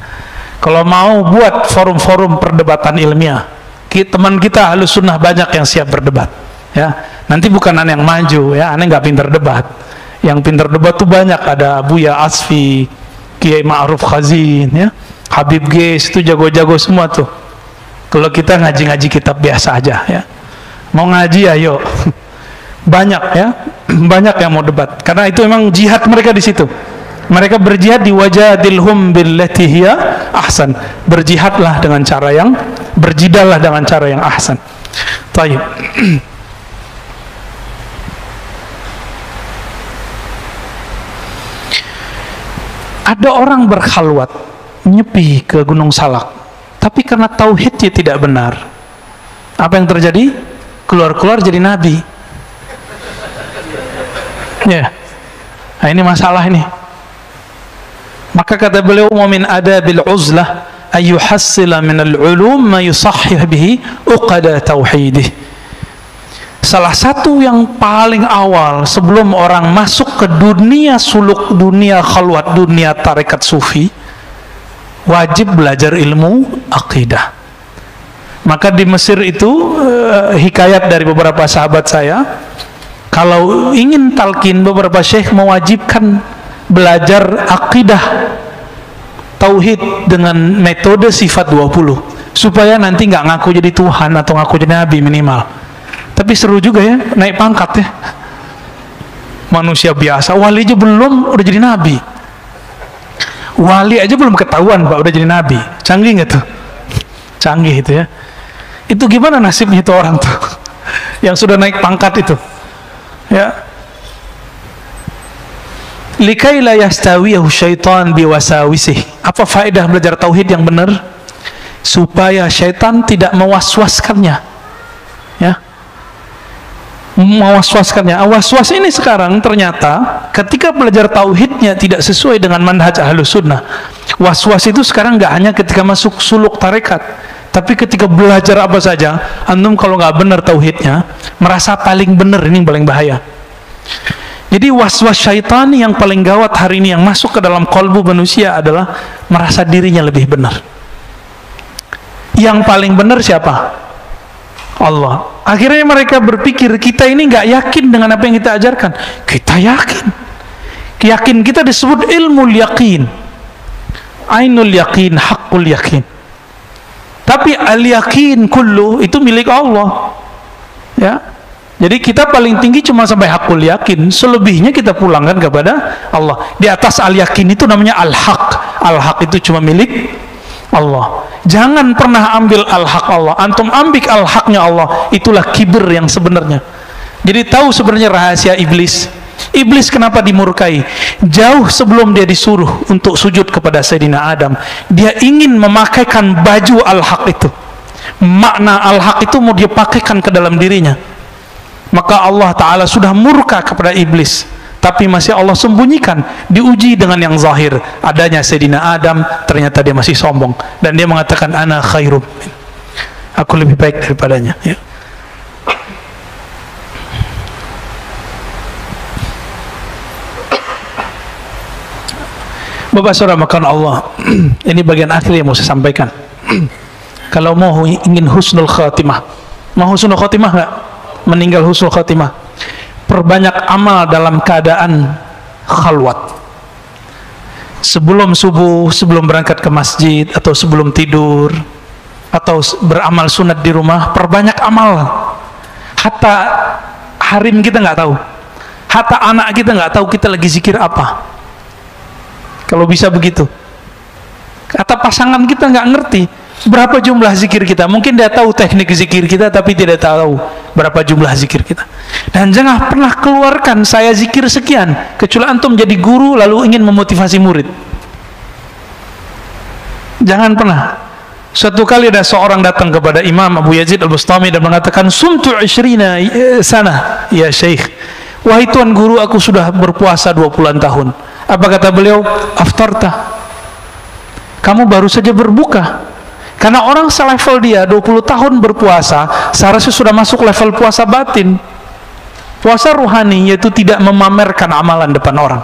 Kalau mau buat forum-forum perdebatan ilmiah, teman kita Ahlus Sunnah banyak yang siap berdebat, ya. Nanti bukan aneh yang maju, ya, aneh nggak pintar debat. Yang pintar debat tuh banyak, ada Buya Asfi, Kiai Ma'ruf Khazin, ya, Habib Geis, itu jago-jago semua tuh. Kalau kita ngaji-ngaji kitab biasa aja, ya. Mau ngaji ayo. Banyak, ya, banyak yang mau debat, karena itu memang jihad mereka di situ. Mereka berjihad di wajadilhum billati hiya ahsan. Berjihadlah dengan cara yang, berjidallah dengan cara yang ahsan. Taib. Ada orang berkhalwat, nyepi ke Gunung Salak, tapi karena tauhidnya tidak benar, apa yang terjadi? Keluar-keluar jadi nabi. Ya, nah, ini masalah ini. Maka kata beliau, wa min adabil uzlah ayuhassila min al-ulum ma yusahhih bihi uqada tauhidih. Salah satu yang paling awal sebelum orang masuk ke dunia suluk, dunia khalwat, dunia tarekat sufi, wajib belajar ilmu akidah. Maka di Mesir itu hikayat dari beberapa sahabat saya, kalau ingin talqin, beberapa syekh mewajibkan belajar akidah tauhid dengan metode sifat 20, supaya nanti nggak ngaku jadi Tuhan atau ngaku jadi Nabi minimal. Tapi seru juga ya, naik pangkat ya. Manusia biasa, wali aja belum, udah jadi Nabi. Wali aja belum ketahuan, Pak, udah jadi Nabi. Canggih nggak tuh? Canggih itu ya. Itu gimana nasibnya itu orang tuh, yang sudah naik pangkat itu, ya. Likai la yastawiyahu syaitan biwasawisih. Apa faedah belajar tauhid yang benar? Supaya syaitan tidak mewaswaskannya, ya. Mewaswaskannya. Was-was ini sekarang ternyata ketika belajar tauhidnya tidak sesuai dengan manhaj Ahlus Sunnah. Was-was itu sekarang nggak hanya ketika masuk suluk tarekat, tapi ketika belajar apa saja, antum kalau nggak benar tauhidnya, merasa paling benar, ini yang paling bahaya. Jadi was-was syaitan yang paling gawat hari ini yang masuk ke dalam kolbu manusia adalah merasa dirinya lebih benar. Yang paling benar siapa? Allah. Akhirnya mereka berpikir, kita ini nggak yakin dengan apa yang kita ajarkan. Kita yakin. Yakin kita disebut ilmu yakin, ainul yakin, hakul yakin. Tapi al-yakin kullu itu milik Allah. Ya. Jadi kita paling tinggi cuma sampai hakul yakin, selebihnya kita pulangkan kepada Allah. Di atas al-yakin itu namanya al-haq. Al-haq itu cuma milik Allah. Jangan pernah ambil al-haq Allah. Antum ambil al-haqnya Allah, itulah kibir yang sebenarnya. Jadi tahu sebenarnya rahasia iblis. Iblis kenapa dimurkai? Jauh sebelum dia disuruh untuk sujud kepada Sayyidina Adam, dia ingin memakaikan baju al-haq itu. Makna al-haq itu mau dia pakaikan ke dalam dirinya. Maka Allah Ta'ala sudah murka kepada iblis, tapi masih Allah sembunyikan, diuji dengan yang zahir. Adanya Sayyidina Adam, ternyata dia masih sombong, dan dia mengatakan ana khairum, aku lebih baik daripadanya, ya. Bapak saudara makan Allah, ini bagian akhir yang mau saya sampaikan. Kalau mau ingin husnul khatimah, mau husnul khatimah nggak? Meninggal husnul khatimah, perbanyak amal dalam keadaan khalwat. Sebelum subuh, sebelum berangkat ke masjid, atau sebelum tidur, atau beramal sunat di rumah, perbanyak amal. Hatta harim kita nggak tahu, hatta anak kita nggak tahu kita lagi zikir apa. Kalau bisa begitu. Kata pasangan kita nggak ngerti berapa jumlah zikir kita. Mungkin dia tahu teknik zikir kita, tapi tidak tahu berapa jumlah zikir kita. Dan jangan pernah keluarkan saya zikir sekian, kecuali antum jadi guru lalu ingin memotivasi murid. Jangan pernah. Suatu kali ada seorang datang kepada Imam Abu Yazid Al-Bustami dan mengatakan, sumtu 20 sana ya Syekh. Wahai Tuan Guru, aku sudah berpuasa 20 tahun. Apa kata beliau? Aftarta, kamu baru saja berbuka. Karena orang selevel dia 20 tahun berpuasa, seharusnya sudah masuk level puasa batin. Puasa ruhani, yaitu tidak memamerkan amalan depan orang.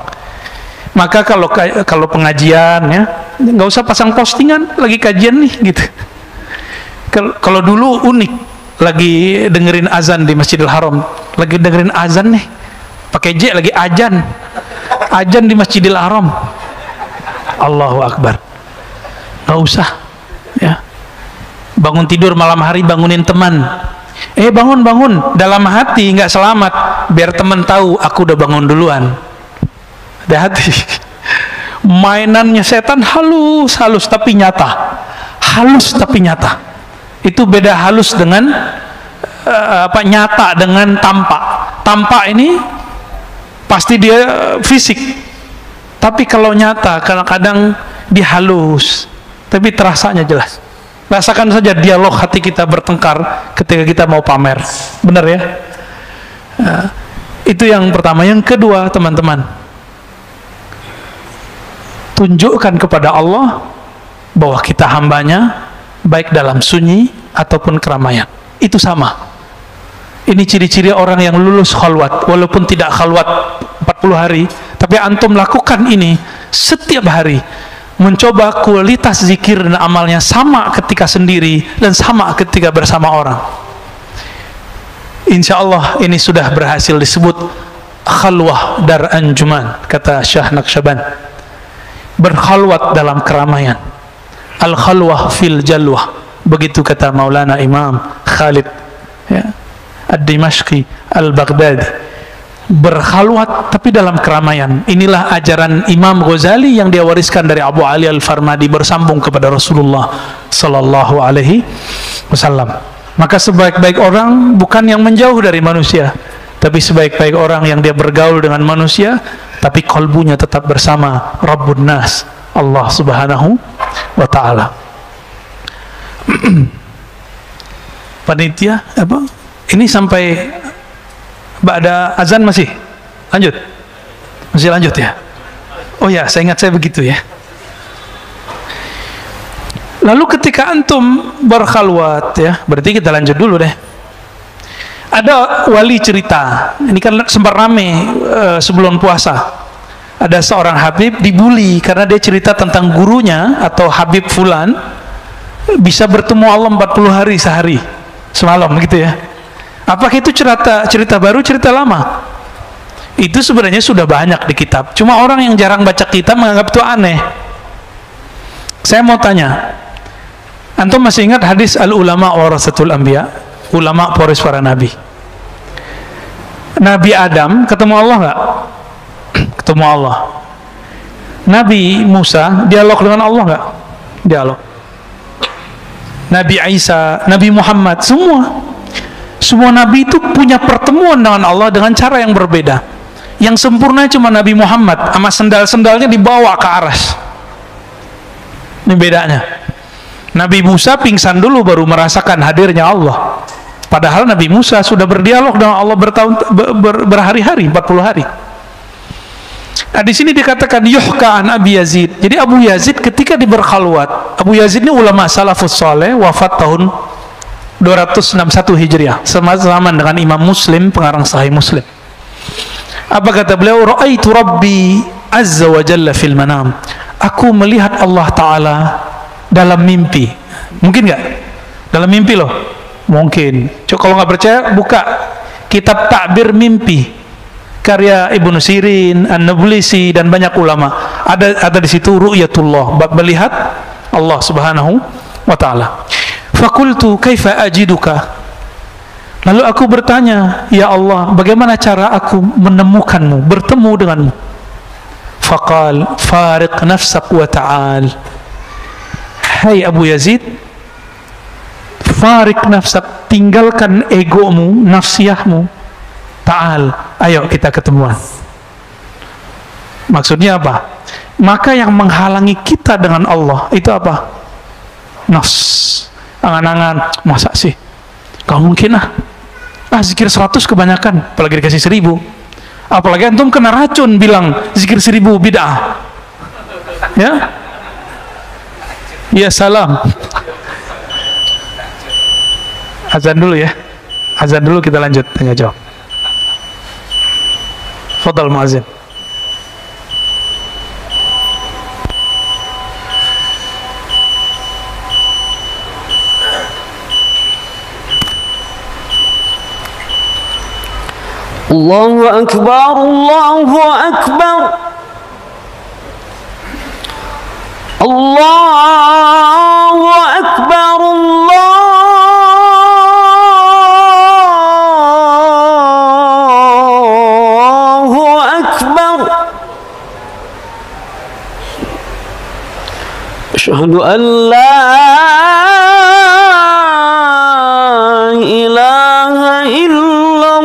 Maka kalau pengajian, ya, nggak usah pasang postingan lagi kajian nih, gitu. Kalau dulu unik, lagi dengerin azan di Masjidil Haram, lagi dengerin azan nih, pakai J lagi ajan di Masjidil Haram. Allahu Akbar. Nggak usah, ya. Bangun tidur malam hari, bangunin teman, bangun dalam hati nggak selamat, biar teman tahu aku udah bangun duluan. Hati-hati. Mainannya setan halus tapi nyata, itu beda. Halus dengan nyata dengan tampak ini pasti dia fisik, tapi kalau nyata kadang-kadang dia halus tapi terasanya jelas. Rasakan saja dialog hati kita bertengkar ketika kita mau pamer, benar ya? Itu yang pertama. Yang kedua, teman-teman, tunjukkan kepada Allah bahwa kita hambanya, baik dalam sunyi ataupun keramaian. Itu sama. Ini ciri-ciri orang yang lulus khalwat, walaupun tidak khalwat 40 hari, tapi antum lakukan ini setiap hari. Mencoba kualitas zikir dan amalnya sama ketika sendiri dan sama ketika bersama orang. Insya Allah ini sudah berhasil disebut khalwah dar anjuman, kata Syah Naqsyaband. Berkhalwat dalam keramaian. Al-khalwah fil jalwah, begitu kata Maulana Imam Khalid, ya, Ad-Dimashqi Al-Baghdadi. Berkhalwat tapi dalam keramaian. Inilah ajaran Imam Ghazali yang dia wariskan dari Abu Ali Al-Farmadi, bersambung kepada Rasulullah Sallallahu Alaihi Wasallam. Maka sebaik-baik orang bukan yang menjauh dari manusia, tapi sebaik-baik orang yang dia bergaul dengan manusia tapi kalbunya tetap bersama Rabbun Nas, Allah Subhanahu wa Ta'ala. Panitia apa? Ini sampai ba'da azan masih lanjut? Masih lanjut ya? Oh ya, saya ingat saya begitu ya. Lalu ketika antum berkhalwat, ya, berarti kita lanjut dulu deh. Ada wali cerita, ini kan sempat rame sebelum puasa. Ada seorang Habib dibully karena dia cerita tentang gurunya atau Habib Fulan bisa bertemu Allah 40 hari sehari semalam, gitu ya. Apakah itu cerita baru, cerita lama? Itu sebenarnya sudah banyak di kitab. Cuma orang yang jarang baca kitab menganggap itu aneh. Saya mau tanya, Antum masih ingat hadis al-ulama warasatul anbiya? Ulama pewaris para nabi. Nabi Adam ketemu Allah nggak? Ketemu Allah. Nabi Musa dialog dengan Allah nggak? Dialog. Nabi Isa, Nabi Muhammad, semua nabi itu punya pertemuan dengan Allah dengan cara yang berbeda. Yang sempurna cuma Nabi Muhammad, sama sendal-sendalnya dibawa ke aras. Ini bedanya. Nabi Musa pingsan dulu baru merasakan hadirnya Allah. Padahal Nabi Musa sudah berdialog dengan Allah berhari-hari, 40 hari. Nah, di sini dikatakan yuhka an Abi Yazid. Jadi Abu Yazid ketika berkhalwat, Abu Yazid ini ulama salafus saleh, wafat tahun 261 Hijriah, sama-sama dengan Imam Muslim, pengarang Sahih Muslim. Apa kata beliau? Ra'aitu Rabbi azza wa jalla fil manam. Aku melihat Allah Ta'ala dalam mimpi. Mungkin nggak? Dalam mimpi loh. Mungkin. Coba kalau nggak percaya, buka kitab Ta'bir Mimpi karya Ibnu Sirin, An-Nablisi, dan banyak ulama. Ada di situ ru'yatullah, bab melihat Allah Subhanahu wa Ta'ala. Fakultu kaifa ajiduka. Lalu aku bertanya, ya Allah, bagaimana cara aku menemukanmu, bertemu denganmu? Faqal fariq nafsak wa ta'al. Hai Abu Yazid, fariq nafsak, tinggalkan egomu, nafsiyahmu, ta'al, ayo kita ketemuan. Maksudnya apa? Maka yang menghalangi kita dengan Allah itu apa? Nafs, angan-angan. Masa sih? Gak mungkin lah. Zikir 100 kebanyakan, apalagi dikasih 1000. Apalagi antum kena racun bilang zikir 1000 bid'ah. Ya? Ya salam. Azan dulu ya. Azan dulu, kita lanjut tanya jawab. Fadal muazzin. Allahu Akbar, Allahu Akbar, Allahu Akbar, Allahu Akbar. Asyhadu an la ilaha illallah.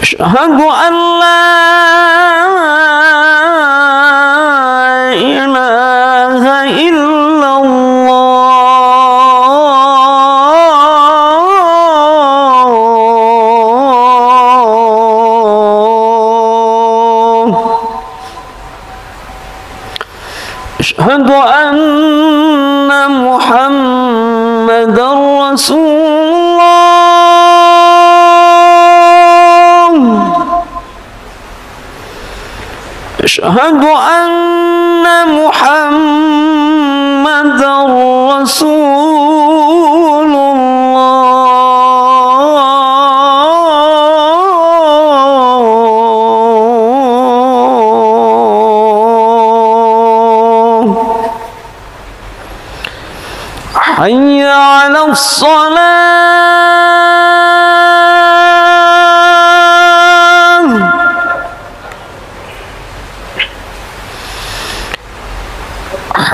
Asyhadu an la ilaha illallah. Asyhadu anna Muhammadar Rasulullah. Asyhadu anna Muhammadar Rasulullah. Hayya 'alas shalah.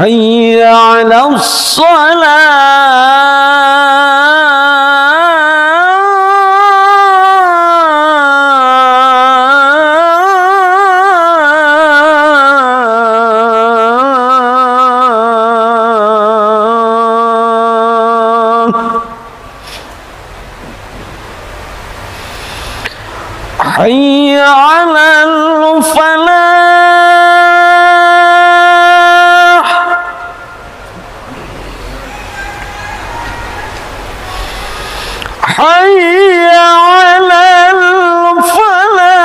Hayya 'alas salah. Hayya 'alal falah. Hayya 'alal falah.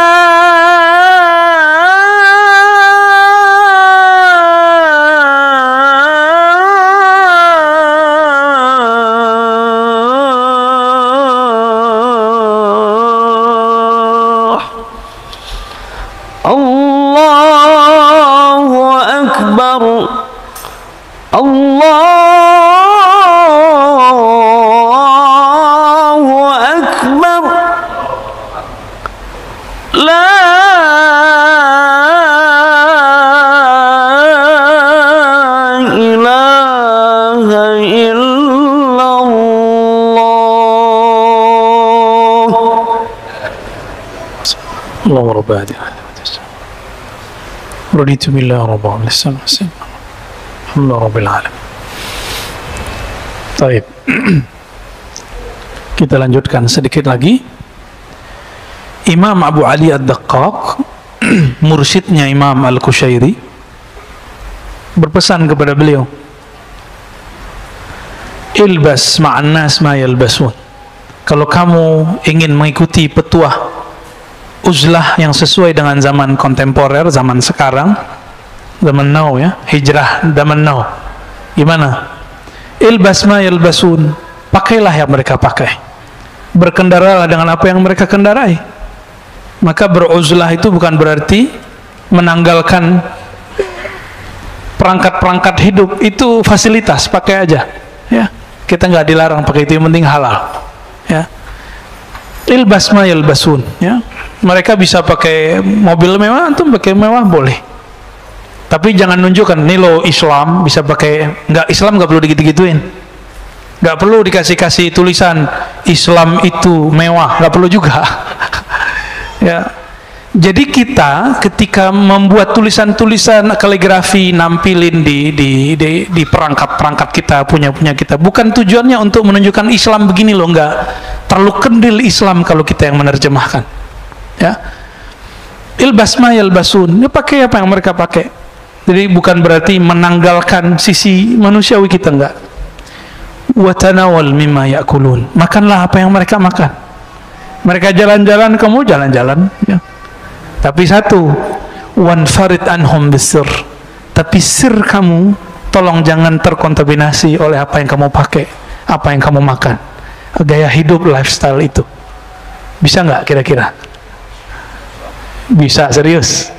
Allahumma rabb hadhihi raditu billahi rabban alhamdulillah rabbil alamin. Baik. Kita lanjutkan sedikit lagi. Imam Abu Ali Ad-Daqqaq, mursyidnya Imam Al-Qushairi, berpesan kepada beliau, ilbas ma'an nas ma yalbasun. Kalau kamu ingin mengikuti petuah uzlah yang sesuai dengan zaman kontemporer, zaman sekarang, zaman now ya, hijrah zaman now, gimana? Ilbas ma yalbasun, pakailah yang mereka pakai, berkendaralah dengan apa yang mereka kendarai. Maka beruzlah itu bukan berarti menanggalkan perangkat-perangkat hidup, itu fasilitas, pakai aja ya, kita nggak dilarang pakai itu, yang penting halal ya. Ilbas ma yalbasun ya, mereka bisa pakai mobil mewah, antum pakai mewah boleh, tapi jangan nunjukkan nih lo Islam bisa pakai. Nggak, Islam nggak perlu digitu-gituin, nggak perlu dikasih-kasih tulisan Islam itu mewah, nggak perlu juga ya. Jadi kita ketika membuat tulisan-tulisan kaligrafi, nampilin di perangkat-perangkat kita, punya kita, bukan tujuannya untuk menunjukkan Islam begini loh, enggak. Terlalu kendil Islam kalau kita yang menerjemahkan ya. Ilbas ma yalbasun, ya pakai apa yang mereka pakai. Jadi bukan berarti menanggalkan sisi manusiawi kita, enggak. Wa tanawal mimma ya'kulun, makanlah apa yang mereka makan. Mereka jalan-jalan, kamu jalan-jalan ya. Tapi satu, wanfarid anhum bisir, tapi sir kamu tolong jangan terkontaminasi oleh apa yang kamu pakai, apa yang kamu makan, gaya hidup, lifestyle itu. Bisa nggak kira-kira? Bisa, serius?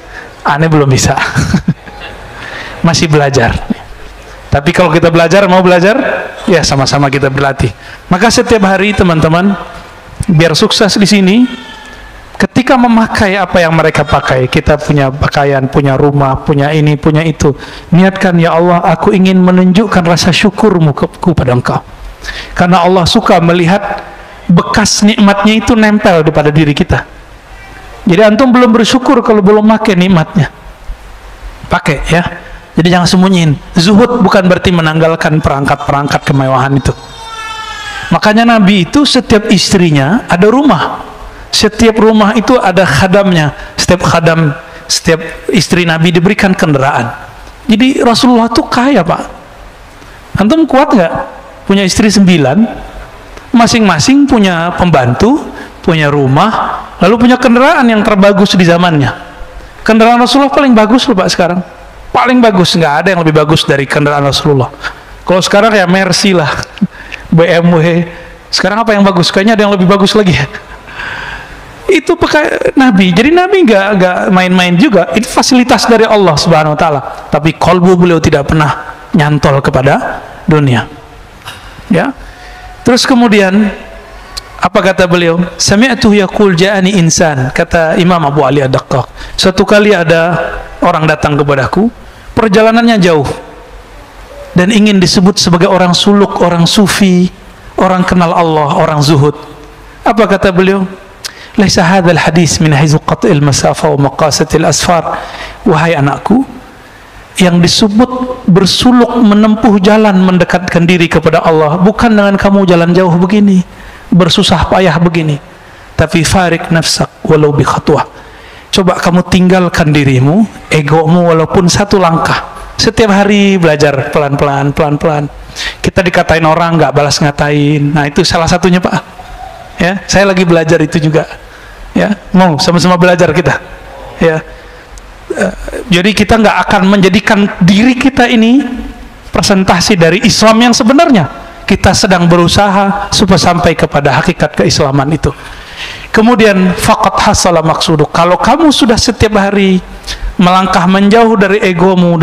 Aneh belum bisa. Masih belajar. Tapi kalau kita belajar, mau belajar, ya sama-sama kita berlatih. Maka setiap hari teman-teman, biar sukses di sini, ketika memakai apa yang mereka pakai, kita punya pakaian, punya rumah, punya ini, punya itu, niatkan, ya Allah, aku ingin menunjukkan rasa syukurmu kepada Engkau, karena Allah suka melihat bekas nikmatnya itu nempel pada diri kita. Jadi antum belum bersyukur kalau belum pakai nikmatnya, pakai ya. Jadi jangan sembunyiin. Zuhud bukan berarti menanggalkan perangkat-perangkat kemewahan itu. Makanya Nabi itu setiap istrinya ada rumah, setiap rumah itu ada khadamnya, setiap istri Nabi diberikan kendaraan. Jadi Rasulullah tuh kaya, Pak. Antum kuat nggak punya istri 9, masing-masing punya pembantu, punya rumah, lalu punya kendaraan yang terbagus di zamannya. Kendaraan Rasulullah paling bagus loh Pak sekarang, paling bagus, nggak ada yang lebih bagus dari kendaraan Rasulullah. Kalau sekarang ya Mercy lah, BMW. Sekarang apa yang bagus? Kayaknya ada yang lebih bagus lagi ya. Itu pakai Nabi. Jadi Nabi nggak main-main juga. Itu fasilitas dari Allah Subhanahu Wa Taala. Tapi kalbu beliau tidak pernah nyantol kepada dunia. Ya. Terus kemudian apa kata beliau? Sami'tu yaqul ja'ani insan. Kata Imam Abu Ali Ad-Daqqaq. Suatu kali ada orang datang kepadaku, perjalanannya jauh, dan ingin disebut sebagai orang suluk, orang sufi, orang kenal Allah, orang zuhud. Apa kata beliau? Laisa hadzal hadis min haythu qat'il masafa wa maqasatil asfar. Wahai anakku, yang disebut bersuluk, menempuh jalan, mendekatkan diri kepada Allah, bukan dengan kamu jalan jauh begini, bersusah payah begini, tapi farik nafsak walau bi khatwah. Coba kamu tinggalkan dirimu, egomu, walaupun satu langkah. Setiap hari belajar pelan-pelan. Kita dikatain orang, nggak balas ngatain. Nah itu salah satunya Pak. Ya, saya lagi belajar itu juga. Ya, mau sama-sama belajar kita. Ya, jadi kita nggak akan menjadikan diri kita ini presentasi dari Islam yang sebenarnya. Kita sedang berusaha supaya sampai kepada hakikat keislaman itu. Kemudian faqad hasala maksuduk. Kalau kamu sudah setiap hari melangkah menjauh dari egomu,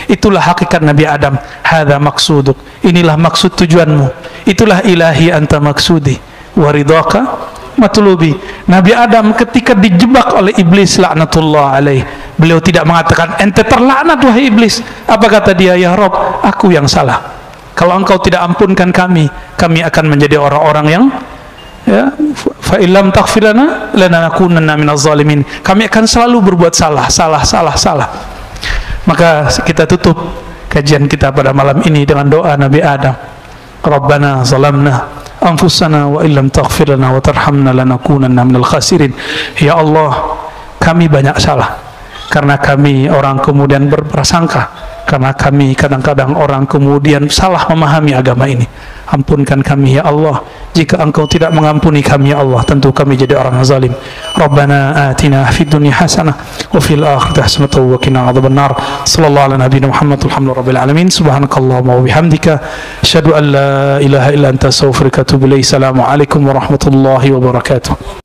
itulah hakikat Nabi Adam. Hadza maksuduk. Inilah maksud tujuanmu. Itulah ilahi anta maksudi wa ridhaka matlubi. Nabi Adam ketika dijebak oleh iblis laknatullah alaih, beliau tidak mengatakan ente terlaknat wahai iblis. Apa kata dia? Ya Rob, aku yang salah. Kalau engkau tidak ampunkan kami akan menjadi orang-orang yang ya, fa illam taghfir lana lanakunanna minaz zalimin. Kami akan selalu berbuat salah. Maka kita tutup kajian kita pada malam ini dengan doa Nabi Adam. Rabbana zalamna anfusana wa illam taghfir lana wa tarhamna lanakunanna minal khasirin. Ya Allah, kami banyak salah karena kami orang kemudian berprasangka, karena kami kadang-kadang orang kemudian salah memahami agama ini. Ampunkan kami ya Allah. Jika Engkau tidak mengampuni kami ya Allah, tentu kami jadi orang zalim. Rabbana atina fid dunya hasanah wa fil akhirati hasanah wa qina adzabannar. Sallallahu ala nabiyina Muhammad walhamdulillahirabbil alamin. Subhanakallahumma wa bihamdika asyhadu an la ilaha illa anta astaghfiruka wa atubu ilaik. Assalamu alaikum warahmatullahi wabarakatuh.